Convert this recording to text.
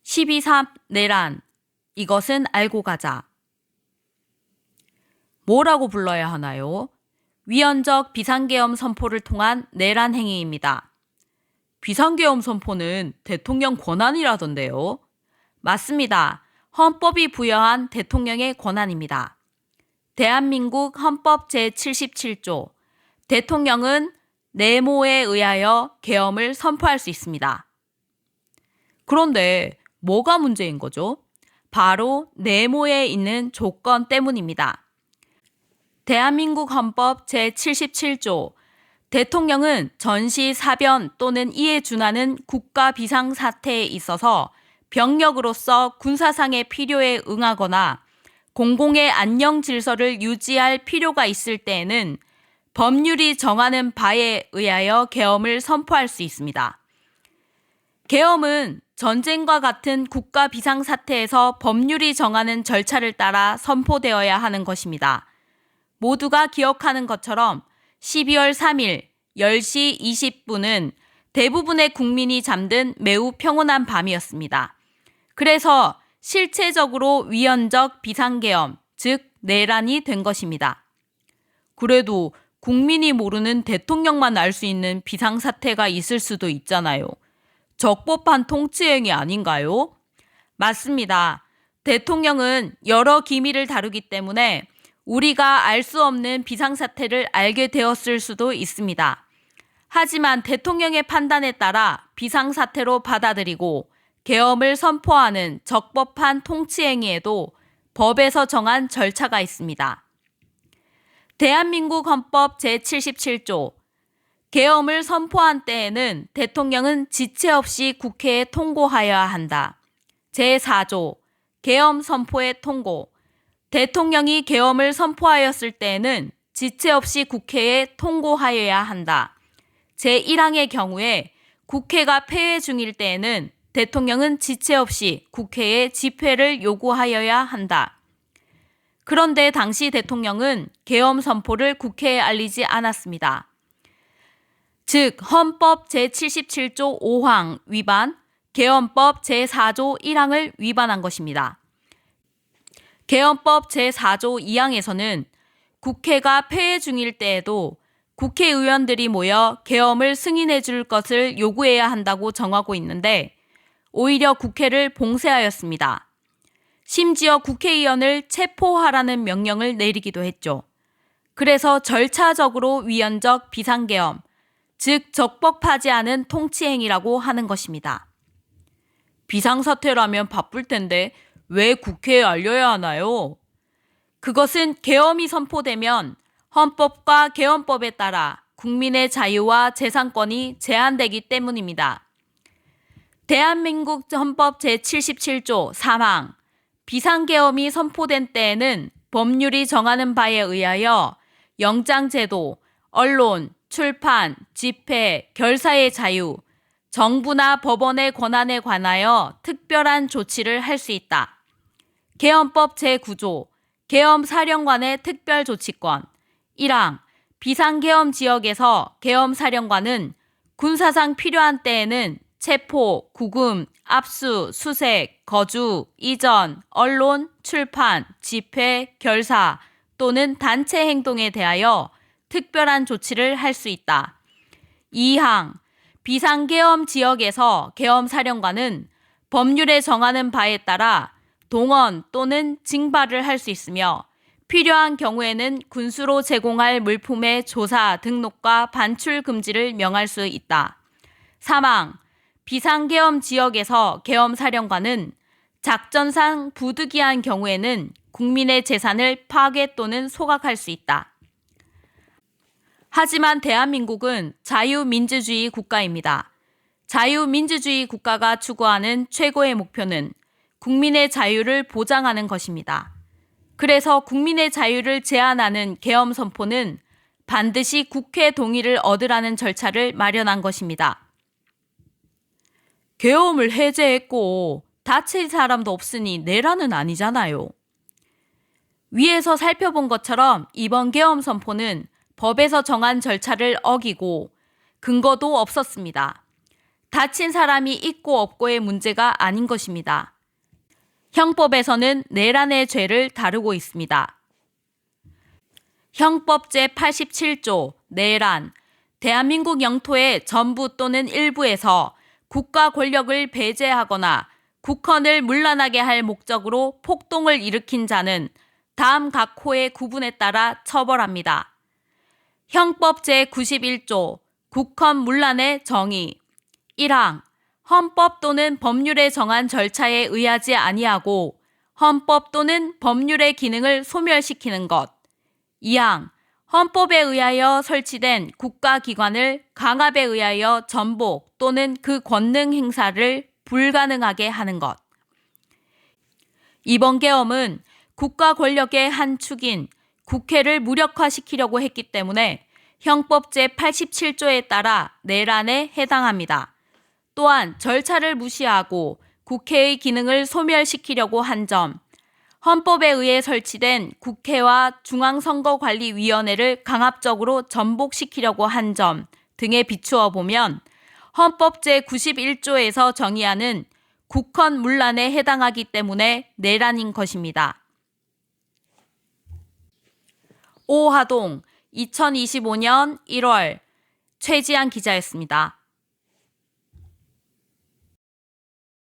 12.3 내란. 이것은 알고 가자. 뭐라고 불러야 하나요? 위헌적 비상계엄 선포를 통한 내란 행위입니다. 비상계엄 선포는 대통령 권한이라던데요. 맞습니다. 헌법이 부여한 대통령의 권한입니다. 대한민국 헌법 제77조 대통령은 내모에 의하여 계엄을 선포할 수 있습니다. 그런데 뭐가 문제인 거죠? 바로 내모에 있는 조건 때문입니다. 대한민국 헌법 제77조 대통령은 전시, 사변 또는 이에 준하는 국가 비상사태에 있어서 병력으로서 군사상의 필요에 응하거나 공공의 안녕 질서를 유지할 필요가 있을 때에는 법률이 정하는 바에 의하여 계엄을 선포할 수 있습니다. 계엄은 전쟁과 같은 국가 비상사태에서 법률이 정하는 절차를 따라 선포되어야 하는 것입니다. 모두가 기억하는 것처럼 12월 3일 10시 20분은 대부분의 국민이 잠든 매우 평온한 밤이었습니다. 그래서 실체적으로 위헌적 비상계엄, 즉 내란이 된 것입니다. 그래도 국민이 모르는 대통령만 알 수 있는 비상사태가 있을 수도 있잖아요. 적법한 통치행위 아닌가요? 맞습니다. 대통령은 여러 기밀을 다루기 때문에 우리가 알 수 없는 비상사태를 알게 되었을 수도 있습니다. 하지만 대통령의 판단에 따라 비상사태로 받아들이고 계엄을 선포하는 적법한 통치행위에도 법에서 정한 절차가 있습니다. 대한민국 헌법 제77조 계엄을 선포한 때에는 대통령은 지체 없이 국회에 통고하여야 한다. 제4조 계엄 선포의 통고 대통령이 계엄을 선포하였을 때에는 지체 없이 국회에 통고하여야 한다. 제1항의 경우에 국회가 폐회 중일 때에는 대통령은 지체 없이 국회에 집회를 요구하여야 한다. 그런데 당시 대통령은 계엄 선포를 국회에 알리지 않았습니다. 즉 헌법 제77조 5항 위반, 계엄법 제4조 1항을 위반한 것입니다. 계엄법 제4조 2항에서는 국회가 폐회 중일 때에도 국회의원들이 모여 계엄을 승인해 줄 것을 요구해야 한다고 정하고 있는데 오히려 국회를 봉쇄하였습니다. 심지어 국회의원을 체포하라는 명령을 내리기도 했죠. 그래서 절차적으로 위헌적 비상계엄, 즉 적법하지 않은 통치행위라고 하는 것입니다. 비상사태라면 바쁠 텐데 왜 국회에 알려야 하나요? 그것은 계엄이 선포되면 헌법과 계엄법에 따라 국민의 자유와 재산권이 제한되기 때문입니다. 대한민국 헌법 제77조 3항 비상계엄이 선포된 때에는 법률이 정하는 바에 의하여 영장제도, 언론, 출판, 집회, 결사의 자유, 정부나 법원의 권한에 관하여 특별한 조치를 할 수 있다. 계엄법 제9조 계엄사령관의 특별조치권 1항 비상계엄 지역에서 계엄사령관은 군사상 필요한 때에는 체포, 구금, 압수, 수색, 거주, 이전, 언론, 출판, 집회, 결사 또는 단체 행동에 대하여 특별한 조치를 할 수 있다. 2항 비상계엄 지역에서 계엄사령관은 법률에 정하는 바에 따라 동원 또는 징발을 할 수 있으며 필요한 경우에는 군수로 제공할 물품의 조사, 등록과 반출 금지를 명할 수 있다. 3항 비상계엄 지역에서 계엄사령관은 작전상 부득이한 경우에는 국민의 재산을 파괴 또는 소각할 수 있다. 하지만 대한민국은 자유민주주의 국가입니다. 자유민주주의 국가가 추구하는 최고의 목표는 국민의 자유를 보장하는 것입니다. 그래서 국민의 자유를 제한하는 계엄 선포는 반드시 국회 동의를 얻으라는 절차를 마련한 것입니다. 계엄을 해제했고 다칠 사람도 없으니 내란은 아니잖아요. 위에서 살펴본 것처럼 이번 계엄 선포는 법에서 정한 절차를 어기고 근거도 없었습니다. 다친 사람이 있고 없고의 문제가 아닌 것입니다. 형법에서는 내란의 죄를 다루고 있습니다. 형법 제87조 내란, 대한민국 영토의 전부 또는 일부에서 국가 권력을 배제하거나 국헌을 문란하게 할 목적으로 폭동을 일으킨 자는 다음 각 호의 구분에 따라 처벌합니다. 형법 제91조 국헌 문란의 정의 1항 헌법 또는 법률에 정한 절차에 의하지 아니하고 헌법 또는 법률의 기능을 소멸시키는 것 2항 헌법에 의하여 설치된 국가기관을 강압에 의하여 전복 또는 그 권능 행사를 불가능하게 하는 것. 이번 계엄은 국가 권력의 한 축인 국회를 무력화시키려고 했기 때문에 형법 제87조에 따라 내란에 해당합니다. 또한 절차를 무시하고 국회의 기능을 소멸시키려고 한 점, 헌법에 의해 설치된 국회와 중앙선거관리위원회를 강압적으로 전복시키려고 한 점 등에 비추어 보면 헌법 제91조에서 정의하는 국헌 문란에 해당하기 때문에 내란인 것입니다. 오하동 2025년 1월 최지한 기자였습니다.